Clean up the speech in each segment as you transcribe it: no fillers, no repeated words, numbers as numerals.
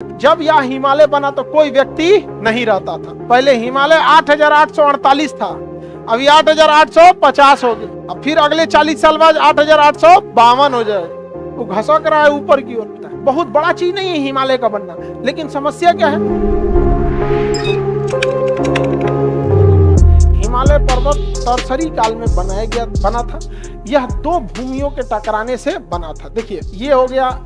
जब यह हिमालय बना तो कोई व्यक्ति नहीं रहता था। पहले हिमालय 8,848 था, अभी 8,850 हो गया। अब फिर अगले 40 साल बाद 8,852 हो जाएगा। वो घसक रहा है ऊपर की ओर। बहुत बड़ा चीज नहीं है हिमालय का बनना, लेकिन समस्या क्या है, हिमालय पर्वत तरसरी काल में बना था। यह दो भूमियों के टकराने से बना था। देखिए, ये हो गया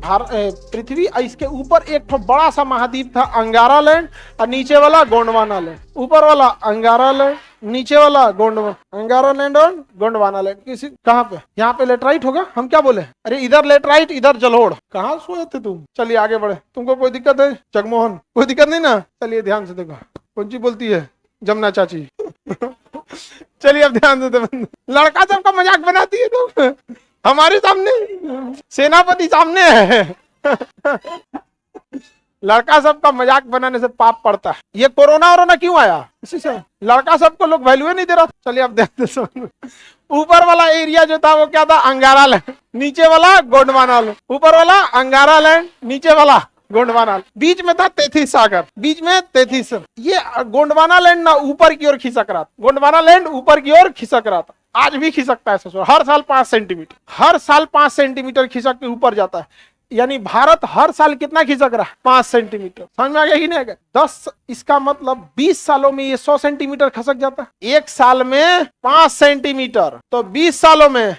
पृथ्वी, इसके ऊपर एक तो बड़ा सा महाद्वीप था अंगारा लैंड, और नीचे वाला गोंडवाना लैंड। ऊपर वाला अंगारा लैंड, नीचे वाला अंगारा लैंड और गोंडवाना लैंड। किसी कहाँ पे, यहाँ पे लेटराइट होगा। हम क्या बोले, अरे इधर लेटराइट इधर जलोढ़। कहाँ सोए थे तुम? चलिए आगे बढ़े। तुमको कोई दिक्कत है जगमोहन? कोई दिक्कत नहीं ना? चलिए ध्यान से देखो, कौन सी बोलती है जमुना चाची। चलिए अब ध्यान से देखो, लड़का सबका मजाक बनाती है तुम। हमारे सामने सेनापति सामने है। लड़का सबका मजाक बनाने से पाप पड़ता है। ये कोरोना वोरोना क्यों आया? इसी से लड़का सबको लोग वैल्यू नहीं दे रहा। चलिए अब ध्यान से, ऊपर वाला एरिया जो था वो क्या था, अंगारा लैंड, नीचे वाला गोंडवाना लैंड। ऊपर वाला अंगारा लैंड, नीचे वाला गोंडवाना, बीच में था तेथिस सागर, बीच में तेथिस। ये गोंडवाना लैंड ना ऊपर की ओर खिसक रहा था, गोंडवाना लैंड ऊपर की ओर खिसक रहा था। आज भी खिसकता है ससुर, हर साल 5 सेंटीमीटर, हर साल 5 सेंटीमीटर खिसक के ऊपर जाता है। यानी भारत हर साल कितना खिसक रहा है? 5 सेंटीमीटर। समझ में आ गया कि नहीं आ गया? 10, इसका मतलब 20 सालों में ये 100 सेंटीमीटर खसक जाता है। एक साल में 5 सेंटीमीटर, तो 20 सालों में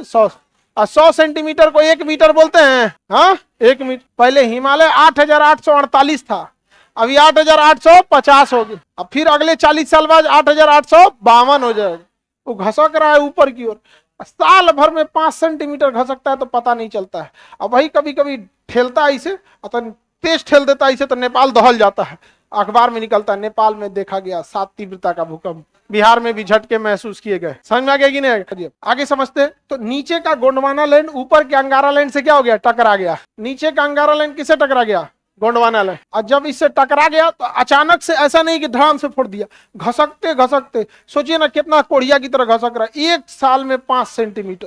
100, और 100 सेंटीमीटर को 1 मीटर बोलते हैं। हाँ, 1 मीटर। पहले हिमालय 8,848 था, अभी 8,850 हो गया। अब फिर अगले 40 साल बाद 8,852 हो जाएगा। वो घसक रहा है ऊपर की ओर। साल भर में 5 सेंटीमीटर घसकता है तो पता नहीं चलता है। अब वही कभी कभी ठेलता है इसे, तो तेज ठेल देता है इसे, तो नेपाल दहल जाता है। अखबार में निकलता है, नेपाल में देखा गया 7 तीव्रता का भूकंप, बिहार में भी झटके महसूस किए गए। समझ में आ गया कि नहीं? आगे समझते हैं। तो नीचे का गोंडवाना लैंड ऊपर के अंगारा लैंड से क्या हो गया? टकरा गया। नीचे का अंगारा लैंड किससे टकरा गया? गोंडवाना लैंड। और जब इससे टकरा गया तो अचानक से ऐसा नहीं कि धड़ाम से फोड़ दिया, घसकते घसकते, सोचिए ना कितना कोड़िया की तरह घसक रहा है। 1 साल में 5 सेंटीमीटर,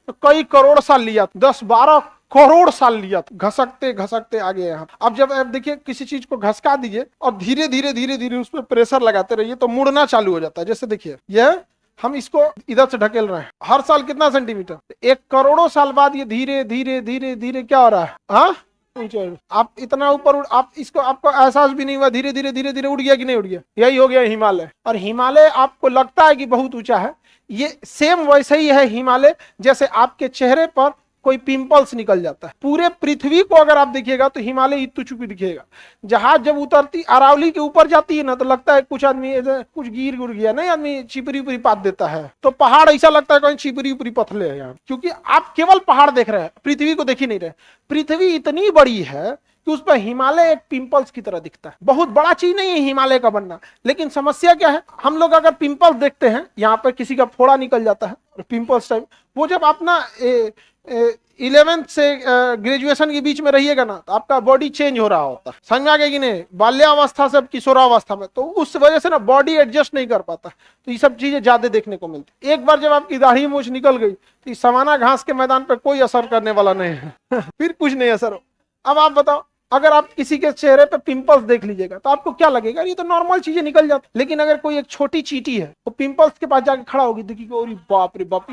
तो कई करोड़ साल लिया, 10-12 करोड़ साल लिया, घसकते घसकते आ गए यहाँ। अब जब आप देखिए किसी चीज को घसका दीजिए और धीरे धीरे उस पर प्रेशर लगाते रहिए तो मुड़ना चालू हो जाता है। जैसे देखिए, यह हम इसको इधर से ढकेल रहे हैं, हर साल कितना सेंटीमीटर? 1 करोड़ों साल बाद ये धीरे धीरे क्या हो रहा है? हाँ, आप इतना ऊपर, आप इसको, आपको एहसास भी नहीं हुआ, धीरे धीरे उड़ गया कि नहीं उड़ गया? यही हो गया हिमालय। और हिमालय आपको लगता है कि बहुत ऊंचा है, ये सेम वैसे ही है हिमालय जैसे आपके चेहरे पर कोई पिंपल्स निकल जाता है। पूरे पृथ्वी को अगर आप देखिएगा तो हिमालय इतू चुकी दिखेगा। जहाज जब उतरती अरावली के ऊपर जाती है ना, तो लगता है कुछ आदमी कुछ गिर गया, नहीं आदमी छिपरी उपरी पात देता है, तो पहाड़ ऐसा लगता है कहीं छिपरी उपरी पथले है यहाँ, क्योंकि आप केवल पहाड़ देख रहे हैं, पृथ्वी को देख ही नहीं रहे। पृथ्वी इतनी बड़ी है कि उस पर हिमालय एक पिंपल्स की तरह दिखता है। बहुत बड़ा चीज नहीं है हिमालय का बनना, लेकिन समस्या क्या है, हम लोग अगर पिंपल्स देखते हैं, यहाँ पर किसी का फोड़ा निकल जाता है पिंपल्स टाइप, वो जब अपना 11th से ग्रेजुएशन के बीच में रहिएगा ना, तो आपका बॉडी चेंज हो रहा होता है। समझ में आ गया कि नहीं? बाल्यावस्था से किशोरावस्था में, तो उस वजह से ना बॉडी एडजस्ट नहीं कर पाता, तो ये सब चीजें ज्यादा देखने को मिलती। एक बार जब आपकी दाढ़ी मूछ निकल गई तो इस समाना घास के मैदान पर कोई असर करने वाला नहीं है। फिर कुछ नहीं असर हो। अब आप बताओ, अगर आप किसी के चेहरे पे पिंपल्स देख लीजिएगा तो आपको क्या लगेगा? ये तो नॉर्मल चीजें निकल जाती। लेकिन अगर कोई एक छोटी चींटी है, वो पिंपल्स के पास जाके खड़ा होगी, देखिए अरे बाप रे बाप,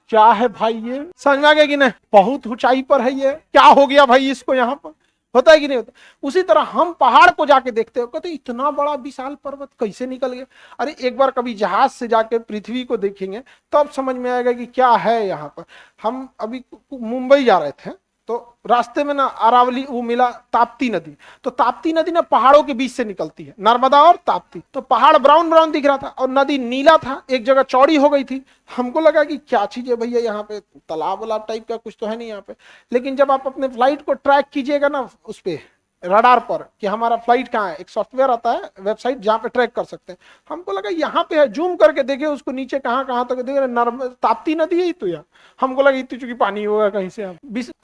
क्या है भाई ये? समझ में आ गया कि नहीं? बहुत ऊंचाई पर है ये, क्या हो गया भाई इसको? यहाँ पर होता है कि नहीं होता? उसी तरह हम पहाड़ को जाके देखते हो, कहते इतना बड़ा विशाल पर्वत कैसे निकल गया? अरे एक बार कभी जहाज से जाके पृथ्वी को देखेंगे तब समझ में आएगा कि क्या है यहाँ पर। हम अभी मुंबई जा रहे थे, तो रास्ते में ना अरावली वो मिला ताप्ती नदी, तो ताप्ती नदी ना पहाड़ों के बीच से निकलती है, नर्मदा और ताप्ती। तो पहाड़ ब्राउन दिख रहा था और नदी नीला था, एक जगह चौड़ी हो गई थी। हमको लगा कि क्या चीज है भैया, यहाँ पे तालाब वालाब टाइप का कुछ तो है नहीं यहाँ पे। लेकिन जब आप अपने फ्लाइट को ट्रैक कीजिएगा ना उस पे रडार पर कि हमारा फ्लाइट कहाँ है, एक सॉफ्टवेयर आता है वेबसाइट जहाँ पे ट्रैक कर सकते हैं। हमको लगा यहाँ पे है, जूम करके देखे उसको नीचे कहाँ तक देखे, ताप्ती नदी है तो यहाँ। हमको लगा इतनी चुकी पानी होगा कहीं से।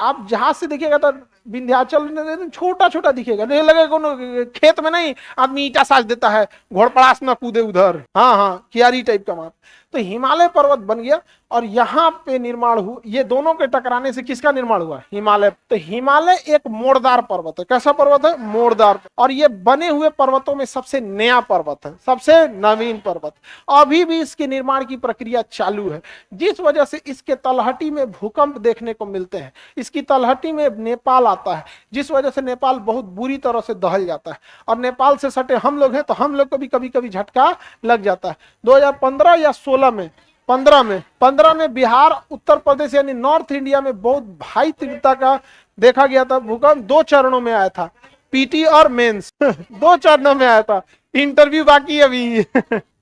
आप जहाज से देखिएगा तो विंध्याचल छोटा दिखेगा, नहीं लगेगा कोनो खेत में नहीं आदमी ईटा साज देता है, घोड़पड़ास ना कूदे उधर, हाँ कियारी टाइप का मार। तो हिमालय पर्वत बन गया और यहाँ पे निर्माण हुआ, ये दोनों के टकराने से किसका निर्माण हुआ? हिमालय। तो हिमालय एक मोड़दार पर्वत है। कैसा पर्वत है? मोड़दार। और ये बने हुए पर्वतों में सबसे नया पर्वत है, सबसे नवीन पर्वत। अभी भी इसके निर्माण की प्रक्रिया चालू है, जिस वजह से इसके तलहटी में भूकंप देखने को मिलते हैं। इसकी तलहटी में नेपाल आता है, जिस वजह से नेपाल बहुत बुरी तरह से दहल जाता है। और नेपाल से सटे हम लोग हैं तो हम लोग को भी कभी कभी झटका लग जाता है। 2015 या 16 में 15 में बिहार, उत्तर प्रदेश यानी नॉर्थ इंडिया में बहुत भारी तीव्रता का देखा गया था भूकंप। 2 चरणों में आया था, पीटी और मेंस 2 चरणों में आया था। इंटरव्यू बाकी अभी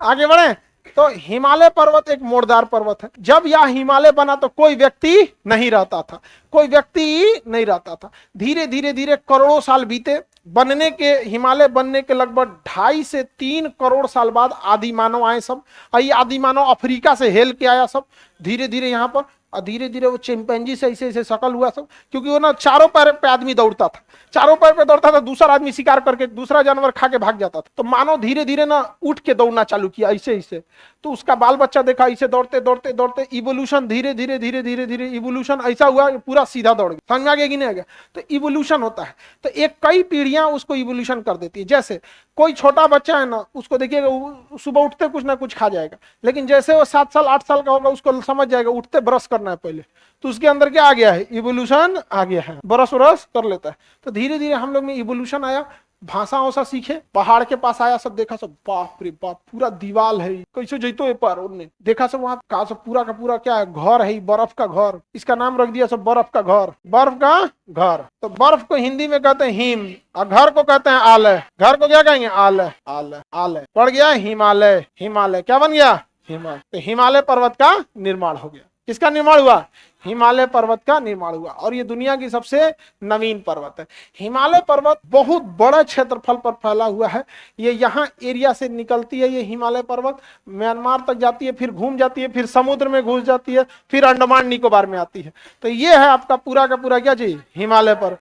आगे बढ़े। तो हिमालय पर्वत एक मोड़दार पर्वत है। जब यह हिमालय बना तो कोई व्यक्ति नहीं रहता था, कोई व्यक्ति नहीं रहता था। धीरे धीरे धीरे करोड़ों साल बीते। बनने के, हिमालय बनने के लगभग 2.5 से 3 करोड़ साल बाद आदि मानव आए सब। ये आदि मानव अफ्रीका से हेल के आया सब धीरे धीरे यहाँ पर। और धीरे धीरे वो चिंपैंजी से ऐसे ऐसे शकल हुआ सब, क्योंकि वो ना चारों पैर पे आदमी दौड़ता था, चारों पैर पे दौड़ता था। दूसरा आदमी शिकार करके दूसरा जानवर खा के भाग जाता था। तो मानव धीरे धीरे ना उठ के दौड़ना चालू किया ऐसे ऐसे। तो उसका बाल बच्चा देखा ऐसे दौड़ते दौड़ते दौड़ते इवोल्यूशन धीरे धीरे धीरे धीरे धीरे इवोल्यूशन ऐसा हुआ कि पूरा सीधा दौड़ गया। समझ में आ गया कि नहीं आ गया? तो इवोल्यूशन होता है, तो एक कई पीढ़ियां उसको इवोल्यूशन कर देती है। जैसे कोई छोटा बच्चा है ना, उसको देखिएगा सुबह उठते कुछ ना कुछ खा जाएगा, लेकिन जैसे वो 7 साल 8 साल का होगा उसको समझ जाएगा उठते ब्रश करना है पहले। तो उसके अंदर क्या आ गया है? इवोल्यूशन आ गया है, ब्रश व्रश कर लेता है। तो धीरे धीरे हम लोग में इवोल्यूशन आया, भाषा वसा सीखे। पहाड़ के पास आया, सब देखा, सब बाप रे बाप पूरा दीवाल है, कैसे जैतो ये पर उन्होंने देखा सब वहां का सब पूरा का पूरा क्या है? घर है, बर्फ का घर। इसका नाम रख दिया सब बर्फ का घर, बर्फ का घर। तो बर्फ को हिंदी में कहते हैं हिम, और घर को कहते हैं आलय। घर को क्या कहेंगे? आलय। आलय आलय पड़ गया हिमालय। हिमालय क्या बन गया? हिमालय। तो हिमालय पर्वत का निर्माण हो गया। किसका निर्माण हुआ? हिमालय पर्वत का निर्माण हुआ। और ये दुनिया की सबसे नवीन पर्वत है। हिमालय पर्वत बहुत बड़ा क्षेत्रफल पर फैला हुआ है। ये यहाँ एरिया से निकलती है, ये हिमालय पर्वत म्यांमार तक जाती है, फिर घूम जाती है, फिर समुद्र में घुस जाती है, फिर अंडमान निकोबार में आती है। तो ये है आपका पूरा का पूरा क्या चीज? हिमालय पर्वत।